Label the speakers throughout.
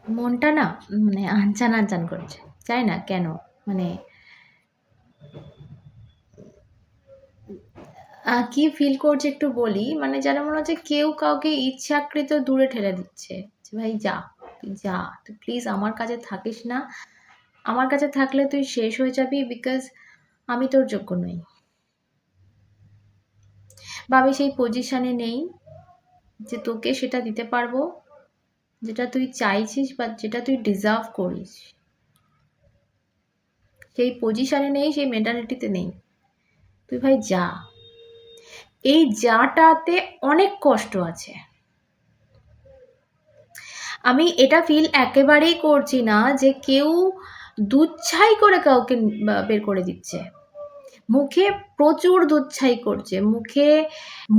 Speaker 1: মনটা না মানে আনচান আনচান করছে। জানি না কেন? মানে কি ফিল করছি একটু বলি। মানে যেন মনে হচ্ছে কেউ কাউকে ইচ্ছাকৃত দূরে ঠেলে দিচ্ছে। যে ভাই যা, তুই যা। তুই প্লিজ আমার কাছে থাকিস না। আমার কাছে থাকলে তুই শেষ হয়ে যাবি বিকজ আমি তোর যোগ্য নই। বা আমি সেই পজিশনে নেই যে তোকে সেটা দিতে পারবো যেটা তুই চাইছিস বা যেটা তুই ডিজার্ভ করিস। সেই পজিশনে নেই, সেই মেন্টালিটিতে নেই। তুই ভাই যা। এই যাটাতে অনেক কষ্ট আছে। আমি এটা ফিল একেবারেই করছি না যে কেউ দুচ্ছাই করে কাউকে বের করে দিচ্ছে। মুখে প্রচুর দুচ্ছাই করছে।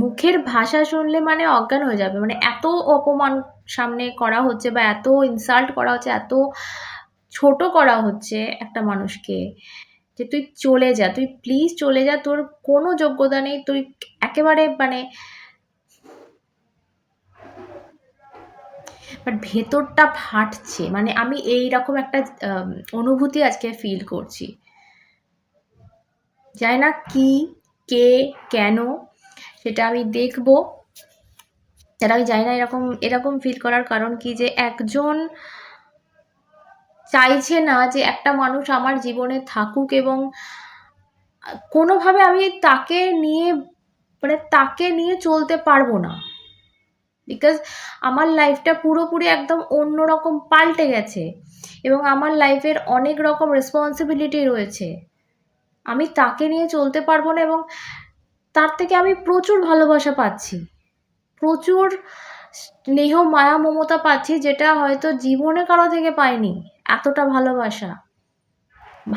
Speaker 1: মুখের ভাষা শুনলে মানে অজ্ঞান হয়ে যাবে। মানে এত অপমান সামনে করা হচ্ছে বা এত ইনসাল্ট করা হচ্ছে, এত ছোট করা হচ্ছে একটা মানুষকে যে তুই চলে যা, তুই প্লিজ চলে যা, তোর কোনো যোগ্যতা নেই, তুই একেবারে মানে বাট ভেতরটা ফাটছে। মানে আমি এইরকম একটা অনুভূতি আজকে ফিল করছি। জানি না কি, কে, কেন সেটা আমি দেখব। সেটা আমি জানি না এরকম ফিল করার কারণ কি, যে একজন চাইছে না যে একটা মানুষ আমার জীবনে থাকুক এবং কোনোভাবে আমি তাকে নিয়ে চলতে পারবো না। বিকজ আমার লাইফটা পুরোপুরি একদম অন্যরকম পাল্টে গেছে এবং আমার লাইফের অনেক রকম রেসপন্সিবিলিটি রয়েছে। আমি তাকে নিয়ে চলতে পারবো না এবং তার থেকে আমি প্রচুর ভালোবাসা পাচ্ছি, প্রচুর স্নেহ মায়া মমতা পাচ্ছি যেটা হয়তো জীবনে কারো থেকে পাইনি। এতটা ভালোবাসা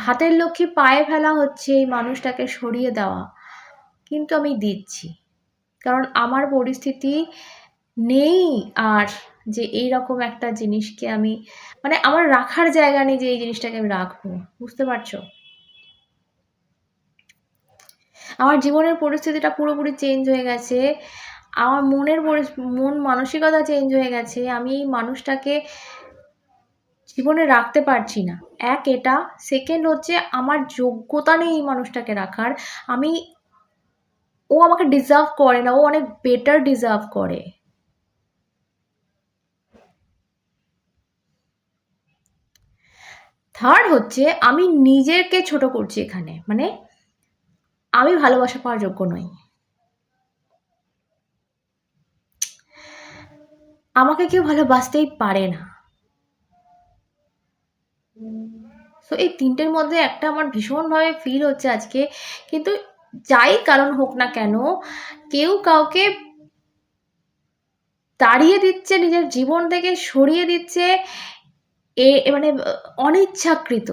Speaker 1: হাতের লক্ষ্মী পায়ে ফেলা হচ্ছে এই মানুষটাকে সরিয়ে দেওয়া, কিন্তু আমি দিচ্ছি কারণ আমার পরিস্থিতি নেই আর যে এইরকম একটা জিনিসকে আমি মানে আমার রাখার জায়গা নেই যে এই জিনিসটাকে আমি রাখবো। বুঝতে পারছো? আমার জীবনের পরিস্থিতিটা পুরোপুরি চেঞ্জ হয়ে গেছে। আমার মন মানসিকতা চেঞ্জ হয়ে গেছে। আমি এই মানুষটাকে জীবনে রাখতে পারছি না। এক এটা, সেকেন্ড হচ্ছে আমার যোগ্যতা নেই এই মানুষটাকে রাখার। আমি ও আমাকে ডিজার্ভ করে না, ও অনেক বেটার ডিজার্ভ করে। থার্ড হচ্ছে আমি নিজেকে ছোট করছি এখানে। মানে আমি ভালোবাসা পাওয়ার যোগ্য নই। আমাকে কেউ ভালোবাসতেই পারে না। সো এই ৩ টের মধ্যে একটা আমার ভীষণভাবে ফিল হচ্ছে আজকে। কিন্তু যাই কারণ হোক না কেন, কেউ কাউকে তাড়িয়ে দিচ্ছে, নিজের জীবন থেকে সরিয়ে দিচ্ছে মানে অনিচ্ছাকৃত।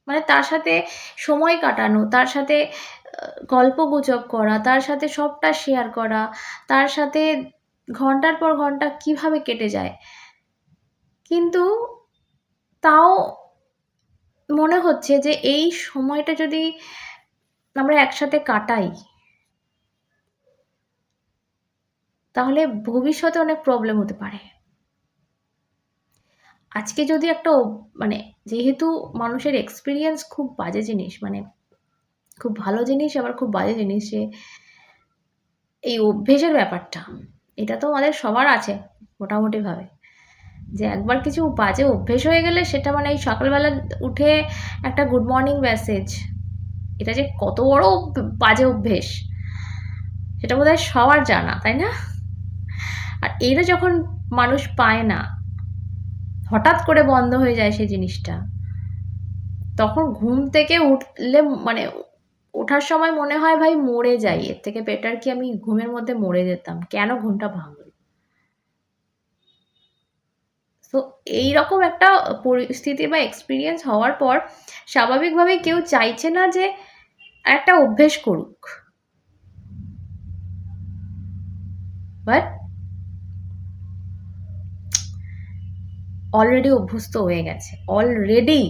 Speaker 1: মানে তার সাথে সময় কাটানো, তার সাথে গল্পগুজব করা, তার সাথে সবটা শেয়ার করা, তার সাথে ঘন্টার পর ঘন্টা কিভাবে কেটে যায়। কিন্তু তাও মনে হচ্ছে যে এই সময়টা যদি আমরা একসাথে কাটাই, তাহলে ভবিষ্যতে অনেক প্রবলেম হতে পারে। আজকে যদি একটা মানে যেহেতু মানুষের এক্সপেরিয়েন্স খুব বাজে জিনিস, মানে খুব ভালো জিনিস আবার খুব বাজে জিনিস, যে এই অভ্যেসের ব্যাপারটা, এটা তো আমাদের সবার আছে মোটামুটিভাবে। যে একবার কিছু বাজে অভ্যেস হয়ে গেলে সেটা মানে এই সকালবেলা উঠে একটা গুড মর্নিং মেসেজ, এটা যে কত বড় বাজে অভ্যেস সেটা বোধহয় সবার জানা, তাই না? আর এটা যখন মানুষ পায় না, হঠাৎ করে বন্ধ হয়ে যায় সেই জিনিসটা, তখন ঘুম থেকে উঠলে মানে ওঠার সময় মনে হয় ভাই মরে যাই, এর থেকে বেটার কি আমি ঘুমের মধ্যে মরে যেতাম, কেন ঘুমটা ভাঙল। তো এইরকম একটা পরিস্থিতি বা এক্সপিরিয়েন্স হওয়ার পর স্বাভাবিকভাবেই কেউ চাইছে না যে একটা অভ্যেস করুক, বাট অলরেডি অভ্যস্ত হয়ে গেছে, অলরেডি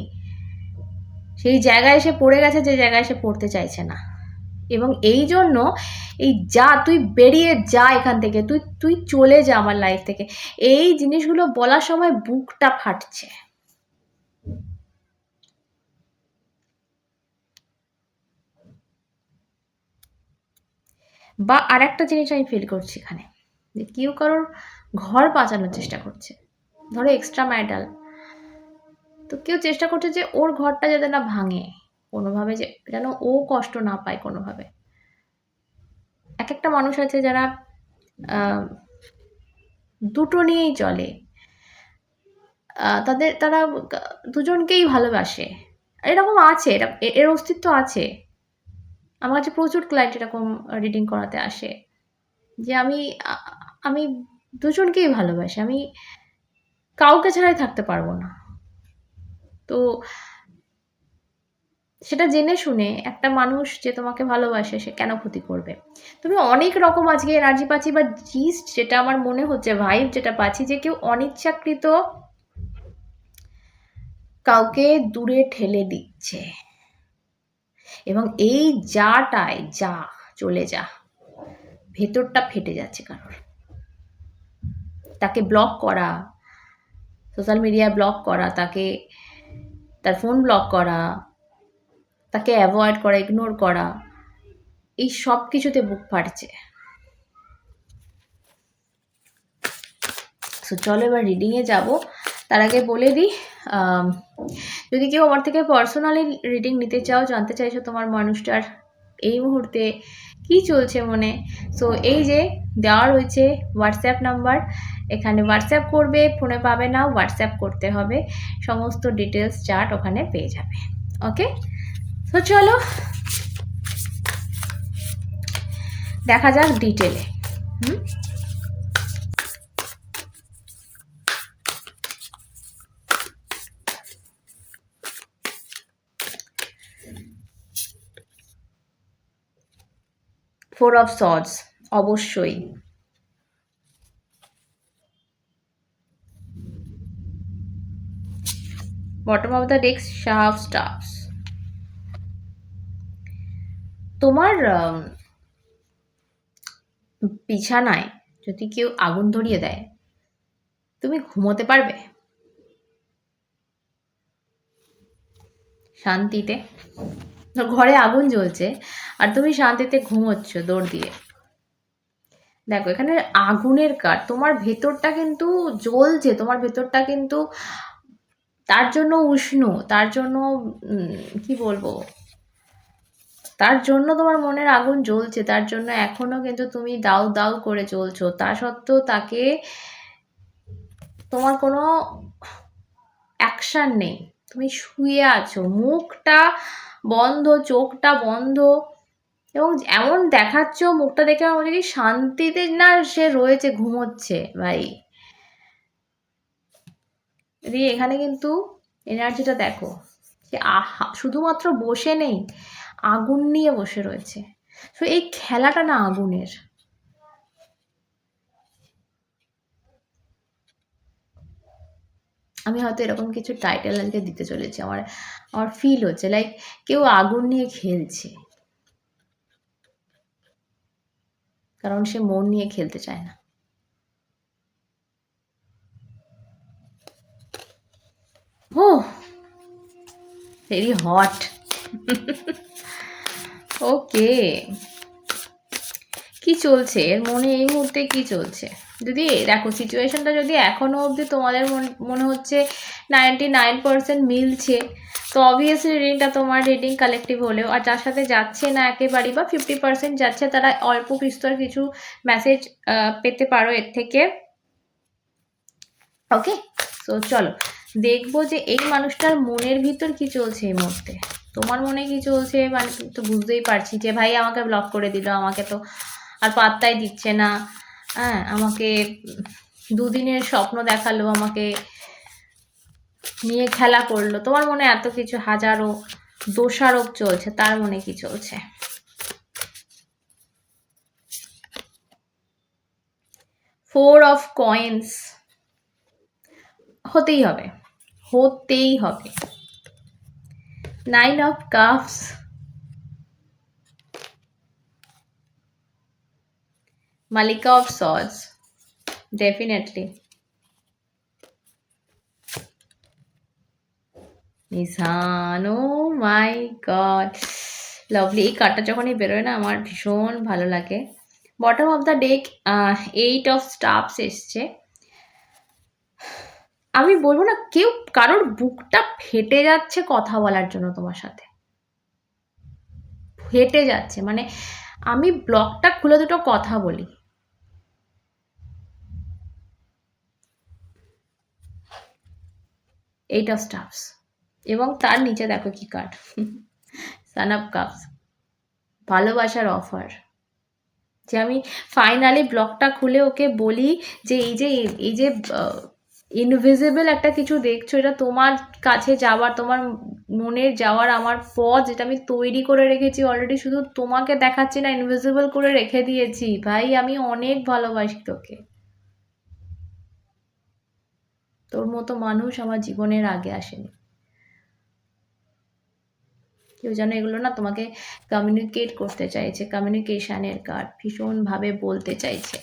Speaker 1: সেই জায়গায় এসে পড়ে গেছে যে জায়গায় সে পড়তে চাইছে না। এবং এই জন্য এই যা, তুই বেরিয়ে যা এখান থেকে, তুই তুই চলে যা আমার লাইফ থেকে, এই জিনিসগুলো বলার সময় বুকটা ফাটছে। বা আর একটা জিনিস আমি ফিল করছি এখানে, যে কেউ কারোর ঘর বাঁচানোর চেষ্টা করছে, ধরো এক্সট্রা ম্যারিটাল, তো কেউ চেষ্টা করছে যে ওর ঘরটা যাতে না ভাঙে কোনোভাবে, যে যেন ও কষ্ট না পায় কোনোভাবে। এক একটা মানুষ আছে যারা দুটো নিয়েই চলে, তারা দুজনকেই ভালোবাসে, এরকম আছে, এর অস্তিত্ব আছে। আমার কাছে প্রচুর ক্লায়েন্ট এরকম রিডিং করাতে আসে, যে আমি দুজনকেই ভালোবাসি, আমি কাউকে ছাড়াই থাকতে পারবো না। তো সেটা জেনে শুনে একটা মানুষ যে তোমাকে ভালোবাসে সে কেন ক্ষতি করবে? তুমি অনেক রকম আজকে এনার্জি পাচ্ছি, বা জিস্ট যেটা আমার মনে হচ্ছে, ভাইব যেটা পাচ্ছি, যে কেউ অনিচ্ছাকৃত কাউকে দূরে ঠেলে দিচ্ছে, এবং এই যাটায় যা চলে যা, ভেতরটা ফেটে যাচ্ছে কারোর। তাকে ব্লক করা, সোশ্যাল মিডিয়া ব্লক করা, তাকে তার ফোন ব্লক করা, তাকে অ্যাভয়েড করা, ইগনোর করা, এই সব কিছুতে বুক ফাটছে। সো চলো এবার রিডিংয়ে যাব। তার আগে বলে দিই, যদি কেউ আমার থেকে পার্সোনালি রিডিং নিতে চাও, জানতে চাইছো তোমার মানুষটার এই মুহূর্তে কি চলছে মনে, সো এই যে দেওয়া রয়েছে হোয়াটসঅ্যাপ নাম্বার, এখানে হোয়াটসঅ্যাপ করবে, ফোনে পাবে না, হোয়াটসঅ্যাপ করতে হবে, সমস্ত ডিটেলস চার্ট ওখানে পেয়ে যাবে। ওকে, তো চলো দেখা যাক ডিটেলে। ফোর অফ সর্ডস, অবশ্যই। Bottom of the day, Shah of stuffs. তোমার বিছানায় যদি কেউ আগুন ধরিয়ে দেয়, তুমি ঘুমোতে পারবে শান্তিতে? ঘরে আগুন জ্বলছে আর তুমি শান্তিতে ঘুমোচ্ছ দৌড় দিয়ে। দেখো এখানে আগুনের কাঠ, তোমার ভেতরটা কিন্তু জ্বলছে, তোমার ভেতরটা কিন্তু তার জন্য উষ্ণ, তার জন্য কি বলবো, তার জন্য তোমার মনের আগুন জ্বলছে, তার জন্য এখনো কিন্তু তুমি দাউ দাউ করে জ্বলছো। তা সত্ত্বেও তাকে, তোমার কোনো অ্যাকশন নেই, তুমি শুয়ে আছো, মুখটা বন্ধ, চোখটা বন্ধ, এবং এমন দেখাচ্ছ, মুখটা দেখে আমার মনে হয় শান্তিতে না সে রয়েছে, ঘুমোচ্ছে ভাই। দিয়ে এখানে কিন্তু এনার্জিটা দেখো, যে আহা শুধুমাত্র বসে নেই, আগুন নিয়ে বসে রয়েছে। তো এই খেলাটা না আগুনের। আমি হয়তো এরকম কিছু টাইটেল আজকে দিতে চলেছি, আমার আমার ফিল হচ্ছে লাইক কেউ আগুন নিয়ে খেলছে, কারণ সে মন নিয়ে খেলতে চায় না। ও ভেরি হট। ওকে, কি চলছে এর মনে এই মুহূর্তে, কি চলছে? যদি দেখো সিচুয়েশনটা যদি এখনো অবধি তোমাদের মনে হচ্ছে 99% মিলছে, তো অবভিয়াসলি রিডিংটা তোমার রিডিং কালেকটিভ হলেও, আর যার সাথে যাচ্ছে না একেবারেই, বা 50% যাচ্ছে, তারা অল্প বিস্তর কিছু মেসেজ পেতে পারো এর থেকে। ওকে, তো চলো দেখবো যে এই মানুষটার মনের ভিতর কি চলছে এই মুহূর্তে। তোমার মনে কি চলছে, মানে তো বুঝতেই পারছি যে ভাই আমাকে ব্লক করে দিল, আমাকে তো আর পাত্তাই দিচ্ছে না, হ্যাঁ আমাকে দুদিনের স্বপ্ন দেখালো, আমাকে নিয়ে খেলা করলো, তোমার মনে এত কিছু, হাজারো দোষারোপ চলছে, তার মনে কি চলছে? ফোর অফ কয়েন্স, হতেই হবে, হতেই হবে। Nine of cups, Malika of Swords. Definitely. Nishan, oh my god, lovely. এই কার্ডটা যখনই বেরোয় না আমার ভীষণ ভালো লাগে। Bottom of the deck 8 of staffs এসছে। আমি বলবো না, কেউ কারোর বুকটা ফেটে যাচ্ছে কথা বলার জন্য তোমার সাথে, ফেটে যাচ্ছে, মানে আমি ব্লগটা খুলে দুটো কথা বলি। এইট অফ স্টাফস, এবং তার নিচে দেখো কি কার্ড, সান অফ কাপস, ভালোবাসার অফার। যে আমি ফাইনালি ব্লগটা খুলে ওকে বলি যে এই যে ইনভিজিবল একটা কিছু দেখছো, এটা তোমার কাছে যাওয়ার, তোমার মনের যাওয়ার আমার পথ, যেটা আমি তৈরি করে রেখেছি অলরেডি, শুধু তোমাকে দেখাচ্ছি না, ইনভিজিবল করে রেখে দিয়েছি। ভাই আমি অনেক ভালোবাসি তোকে, তোর মতো মানুষ আমার জীবনের আগে আসেনি। কেউ যেন এগুলো না তোমাকে কমিউনিকেট করতে চাইছে, কমিউনিকেশনের কার্ড, ভীষণভাবে বলতে চাইছে।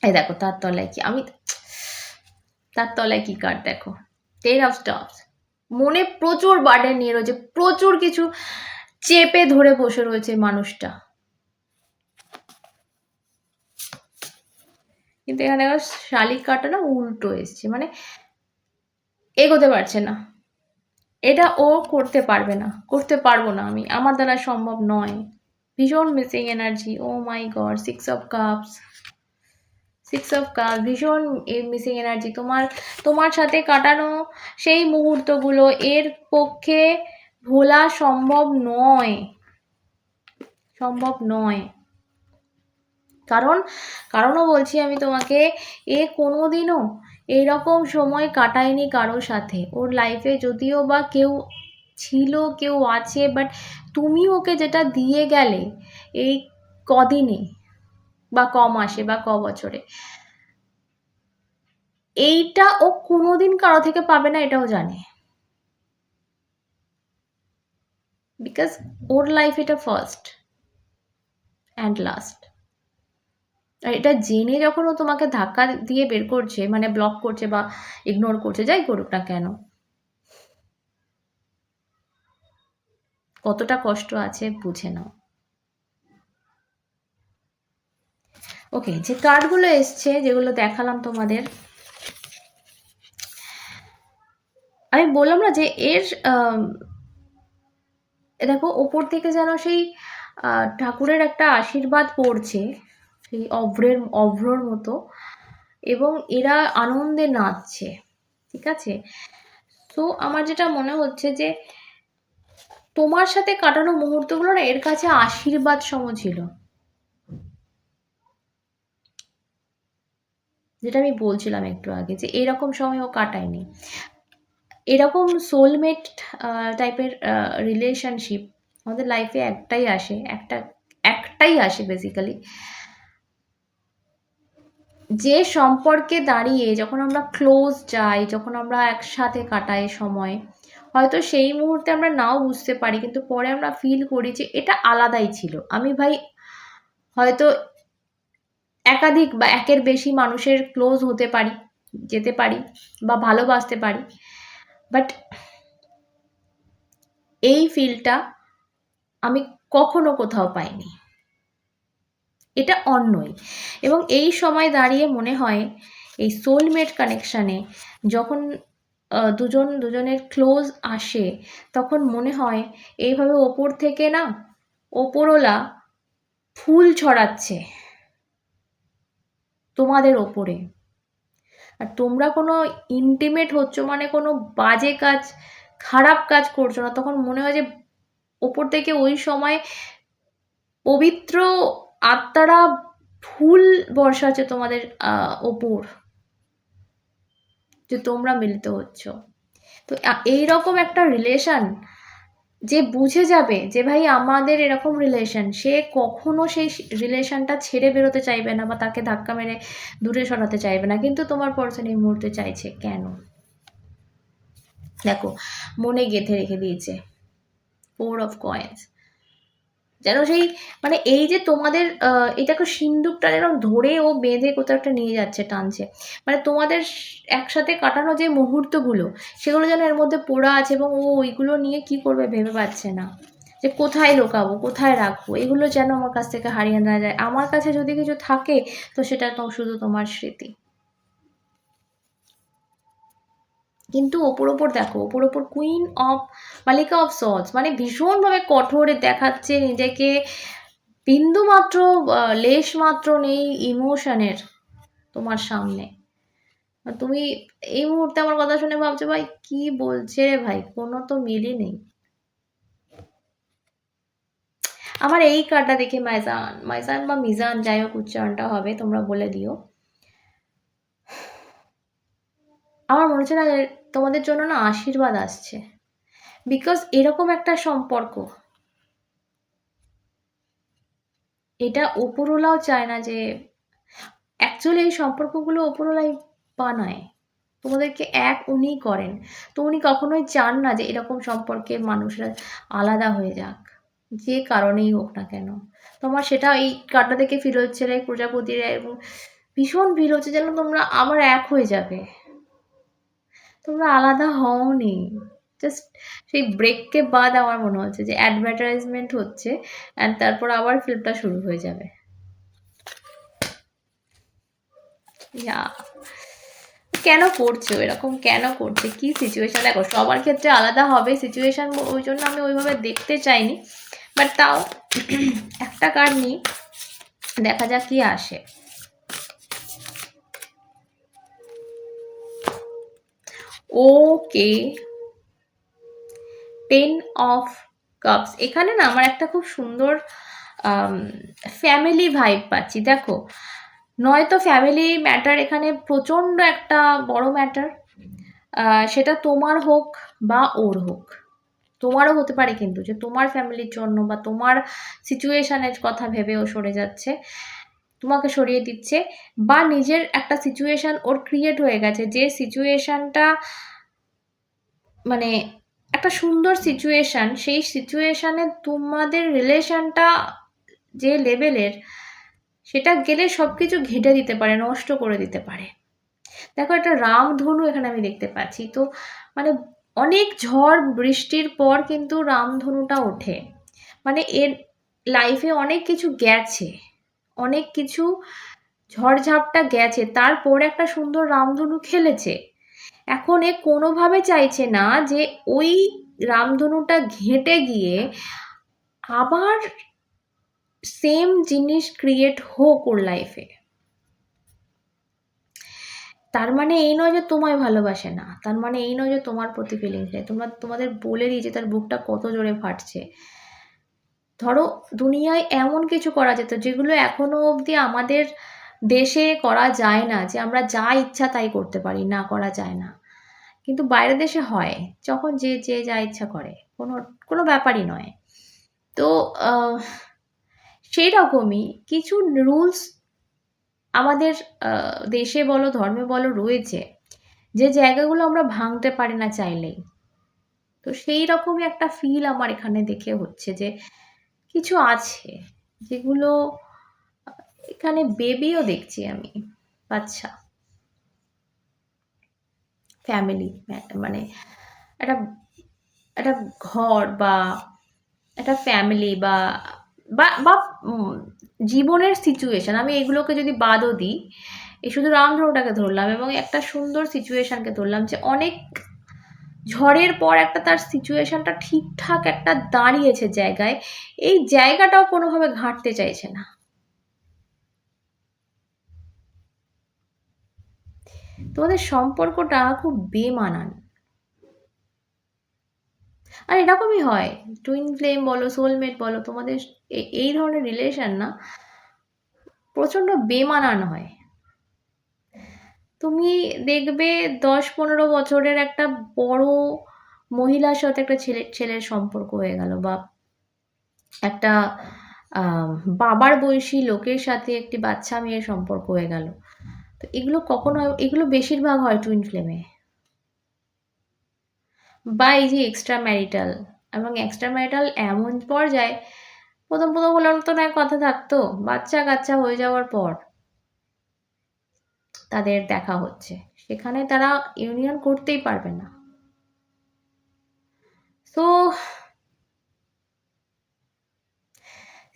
Speaker 1: এই দেখো তার তলায় কি, আমি তার তলায় কি কার্ড দেখো, 10 অফ স্টাফস। মনে প্রচুর বার্ডেন নিয়ে রয়েছে, প্রচুর কিছু চেপে ধরে বসে রয়েছে মানুষটা, কিন্তু এখানে আবার শালিক কার্ডটা না উল্টো এসছে, মানে এগোতে পারছে না, এটা ও করতে পারবে না, করতে পারবো না আমি, আমার দ্বারা সম্ভব নয়। ভীষণ missing energy, oh my god, 6 of cups, 6 of cups, ভীষণ মিসিং এনার্জি। তোমার সাথে কাটানো সেই মুহূর্তগুলো এর পক্ষে ভোলা সম্ভব নয়, সম্ভব নয়। কারণও বলছি আমি তোমাকে, এ কোনোদিনও এইরকম সময় কাটায়নি কারোর সাথে। ওর লাইফে যদিও বা কেউ ছিল, কেউ আছে, বাট তুমি ওকে যেটা দিয়ে গেলে এই কদিনে বা ক মাসে বা ক বছরে, এইটা ও কোনোদিন কারো থেকে পাবে না, এটাও জানে। বিকজ ওর লাইফ এটা ফার্স্ট অ্যান্ড লাস্ট। আর এটা জেনে যখন ও তোমাকে ধাক্কা দিয়ে বের করছে, মানে ব্লক করছে বা ইগনোর করছে, যাই করুক না কেন, কতটা কষ্ট আছে বুঝে নাও। ওকে, যে কার্ডগুলো এসছে, যেগুলো দেখালাম তোমাদের, আমি বললাম না যে এর দেখো ওপর থেকে যেন সেই ঠাকুরের একটা আশীর্বাদ পড়ছে, সেই অভ্রর মতো, এবং এরা আনন্দে নাচছে, ঠিক আছে। তো আমার যেটা মনে হচ্ছে যে তোমার সাথে কাটানো মুহূর্তগুলো না এর কাছে আশীর্বাদ সম ছিল, যেটা আমি বলছিলাম একটু আগে, যে এরকম সময় ও কাটায়নি। এরকম সোলমেট টাইপের রিলেশনশিপ আমাদের লাইফে একটাই আসে বেসিক্যালি, যে সম্পর্কে দাঁড়িয়ে যখন আমরা ক্লোজ যাই, যখন আমরা একসাথে কাটাই সময়, হয়তো সেই মুহূর্তে আমরা নাও বুঝতে পারি, কিন্তু পরে আমরা ফিল করি যে এটা আলাদাই ছিল। আমি ভাই হয়তো একাধিক বা একের বেশি মানুষের ক্লোজ হতে পারি, যেতে পারি বা ভালোবাসতে পারি, বাট এই ফিলটা আমি কখনো কোথাও পাইনি, এটা অন্যই। এবং এই সময় দাঁড়িয়ে মনে হয় এই সোলমেট কানেকশানে যখন দুজনের ক্লোজ আসে, তখন মনে হয় এইভাবে ওপর থেকে না ওপরওয়ালা ফুল ছড়াচ্ছে তোমাদের ওপরে, আর তোমরা কোনো ইন্টিমেট হচ্ছ, মানে কোনো বাজে কাজ, খারাপ কাজ করছো না, তখন মনে হয় যে ওপর থেকে ওই সময় পবিত্র আত্মারা ফুল বর্ষাচ্ছে তোমাদের ওপর, যে তোমরা মিলিত হচ্ছ। তো এইরকম একটা রিলেশন যে বুঝে যাবে যে ভাই আমাদের এরকম রিলেশন, সে কখনো সেই রিলেশনটা ছেড়ে বেরোতে চাইবে না বা তাকে ধাক্কা মেরে দূরে সরাতে চাইবে না, কিন্তু তোমার পার্সন এই মুহূর্তে চাইছে। কেন? দেখো মনে গেঁথে রেখে দিয়েছে 4 অফ কয়েন্স। যেন সেই মানে এই যে তোমাদের এটাকে সিন্দুকটা যেরকম ধরে ও বেঁধে কোথাও একটা নিয়ে যাচ্ছে, টানছে। মানে তোমাদের একসাথে কাটানো যে মুহূর্তগুলো, সেগুলো যেন এর মধ্যে পোড়া আছে এবং ও ওইগুলো নিয়ে কি করবে ভেবে পাচ্ছে না। যে কোথায় লুকাবো, কোথায় রাখবো, এগুলো যেন আমার কাছ থেকে হারিয়ে না যায়। আমার কাছে যদি কিছু থাকে তো সেটা তো শুধু তোমার স্মৃতি। কিন্তু ওপর দেখো, ওপর কুইন অফ মালিকা অফ সর্ডস, মানে ভীষণভাবে কঠোর দেখাচ্ছে নিজেকে, বিন্দু মাত্র লেশ মাত্র নেই ইমোশনের তোমার সামনে। আর তুমি এই মুহূর্তে আমার কথা শুনে ভাবছো ভাই কি বলছে রে ভাই, কোনো তো মিলই নেই। আমার এই কার্ডটা দেখে মাইজান, মাইজান বা মিজান যাই হোক উচ্চারণটা হবে, তোমরা বলে দিও। আমার মনে হচ্ছে না তোমাদের জন্য না আশীর্বাদ আসছে, বিকজ এরকম একটা সম্পর্ক, এটা ওপরওয়ালাও চায় না যে, অ্যাকচুয়ালি এই সম্পর্কগুলো ওপরওয়ালাই বানায়, তোমাদেরকে এক উনিই করেন। তো উনি কখনোই চান না যে এরকম সম্পর্কে মানুষরা আলাদা হয়ে যাক, যে কারণেই হোক না কেন। তোমার সেটা এই কার্ডটা থেকে ফিল হচ্ছে লাইক প্রজাপতিরা, এবং ভীষণ ফিল হচ্ছে যেন তোমরা আবার এক হয়ে যাবে, তোমরা আলাদা হওনি। জাস্ট সেই ব্রেককে বাদ আমার মনে হচ্ছে যে অ্যাডভার্টাইজমেন্ট হচ্ছে, অ্যান্ড তারপর আবার ফিল্মটা শুরু হয়ে যাবে। ইয়া, কেন করছো এরকম, কেন করছে, কি সিচুয়েশন? দেখো সবার ক্ষেত্রে আলাদা হবে সিচুয়েশন, ওই জন্য আমি ওইভাবে দেখতে চাইনি, বাট তাও একটা কার্ড নিই, দেখা যাক কি আসে। ওকে, টেন অফ কাপস। এখানে না আমার একটা খুব সুন্দর ফ্যামিলি ভাইব পাচ্ছি। দেখো, নয়তো ফ্যামিলি ম্যাটার এখানে প্রচণ্ড একটা বড় ম্যাটার, সেটা তোমার হোক বা ওর হোক, তোমারও হতে পারে কিন্তু যে তোমার ফ্যামিলির জন্য বা তোমার সিচুয়েশনের কথা ভেবে ও সরে যাচ্ছে, তোমাকে সরিয়ে দিচ্ছে, বা নিজের একটা সিচুয়েশন ওর ক্রিয়েট হয়ে গেছে, যে সিচুয়েশনটা মানে একটা সুন্দর সিচুয়েশন, সেই সিচুয়েশনে তোমাদের রিলেশনটা যে লেভেলের, সেটা গেলে সব কিছু ঘেঁটে দিতে পারে, নষ্ট করে দিতে পারে। দেখো একটা রামধনু এখানে আমি দেখতে পাচ্ছি, তো মানে অনেক ঝড় বৃষ্টির পর কিন্তু রামধনুটা ওঠে, মানে এর লাইফে অনেক কিছু গেছে, অনেক কিছু ঝড়ঝাপটা গেছে, তারপর একটা সুন্দর রামধনু খেলেছে। এখন এ কোনোভাবে চাইছে না যে ওই রামধনুটা ঘেঁটে গিয়ে আবার সেম জিনিস ক্রিয়েট হোক ওর লাইফে। তার মানে এই নয় যে তোমায় ভালোবাসে না, তার মানে এই নয় যে তোমার প্রতি ফিলিংস নেই। তোমাদের বলে দিয়েছে তার বুকটা কত জোরে ফাটছে। ধরো দুনিয়ায় এমন কিছু করা যেত যেগুলো এখনো অবধি আমাদের দেশে করা যায় না, যে আমরা যা ইচ্ছা তাই করতে পারি, না করা যায় না, কিন্তু বাইরের দেশে হয়, যখন যে যে যা ইচ্ছা করে, কোনো কোনো ব্যাপারই নয়। তো সেই রকমই কিছু রুলস আমাদের দেশে বলো ধর্মে বলো রয়েছে, যে জায়গাগুলো আমরা ভাঙতে পারি না চাইলেই। তো সেই রকমই একটা ফিল আমার এখানে দেখে হচ্ছে যে কিছু আছে যেগুলো, এখানে বেবিও দেখছি আমি, আচ্ছা ফ্যামিলি, মানে একটা একটা ঘর বা একটা ফ্যামিলি বা বা বা জীবনের সিচুয়েশন, আমি এগুলোকে যদি বাদও দিই, এই শুধু রামধনুটাকে ধরলাম এবং একটা সুন্দর সিচুয়েশনকে ধরলাম, যে অনেক ঝড়ের পর একটা তার সিচুয়েশনটা ঠিকঠাক একটা দাঁড়িয়েছে জায়গায়, এই জায়গাটাও কোনোভাবে ঘাঁটতে চাইছে না। তোমাদের সম্পর্কটা খুব বেমানান, আর এরকমই হয়, টুইন ফ্লেম বলো সোলমেট বলো, তোমাদের এই ধরনের রিলেশন না প্রচণ্ড বেমানান হয়। তুমি দেখবে 10-15 বছরের একটা বড় মহিলার সাথে একটা ছেলের সম্পর্ক হয়ে গেল, বা একটা বাবার বয়সী লোকের সাথে একটি বাচ্চা মেয়ের সম্পর্ক হয়ে গেল। তো এগুলো কখন হয়, এগুলো বেশিরভাগ হয় টুইন ফ্লেমে, বা এই যে এক্সট্রা ম্যারিটাল, এবং এক্সট্রা ম্যারিটাল এমন পর্যায়ে প্রথম হলেও তো নয় কথা থাকতো। বাচ্চা-কাচ্চা হয়ে যাওয়ার পর তাদের দেখা হচ্ছে। সেখানে তারা ইউনিয়ন করতেই পারবে না। সো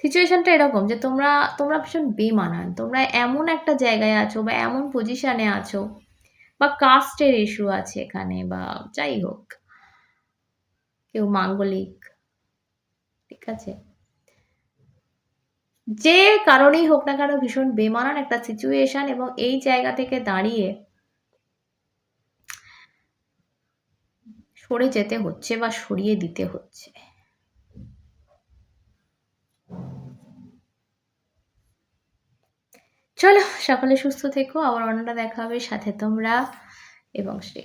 Speaker 1: সিচুয়েশনটা এরকম যে তোমরা ভীষণ বেমানান। তোমরা এমন একটা জায়গায় আছো বা এমন পজিশনে আছো বা কাস্টের ইস্যু আছে এখানে বা যাই হোক। কেউ মাঙ্গলিক, ঠিক আছে? যে কারণেই হোক না কেন ভীষণ বেমানান একটা সিচুয়েশন এবং এই জায়গা থেকে দাঁড়িয়ে সরে যেতে হচ্ছে বা সরিয়ে দিতে হচ্ছে। চলো সকলে সুস্থ থেকো। আবার অন্যটা দেখা হবে। সাথে তোমরা এবং শ্রী।